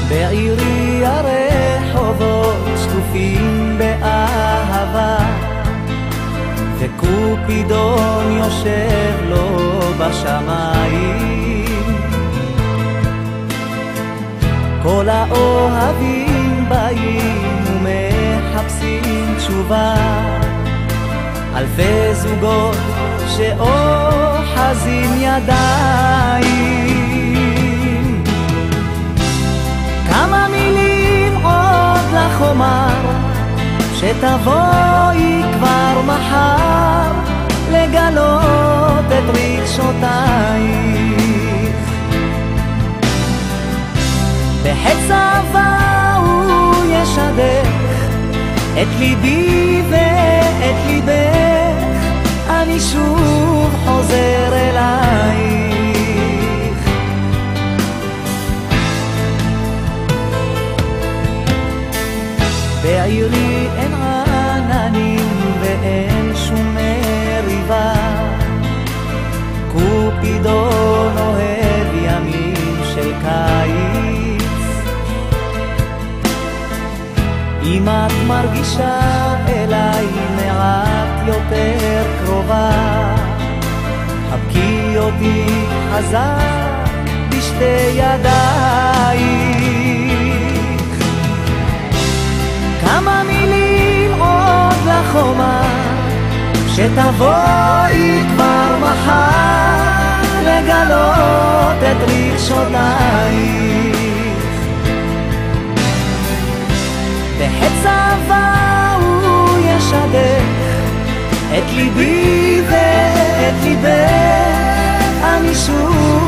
בעירי הרחובות שטופים באהבה, וקופידון יושב לו בשמיים. כל האוהבים באים ומחפשים תשובה, אלפי זוגות שאוחזים ידיים. כמה מילים עוד לחומר, שתבואי כבר מחר לגלות את רגשותייך. בחץ אהבה הוא ישדך את ליבי ואת ליבך, אני שוב חוזר אלייך. בעירי אין עננים ואין שום מריבה, קופידון אוהב ימים של קיץ. אם את מרגישה אליי מעט יותר קרובה, חבקי אותי חזק בשתי ידייך. כמה מילים עוד לחומר, שתבואי כבר מחר לגלות את רגשותייך. בחץ אהבה הוא ישדך את ליבי ואת ליבך, אני שוב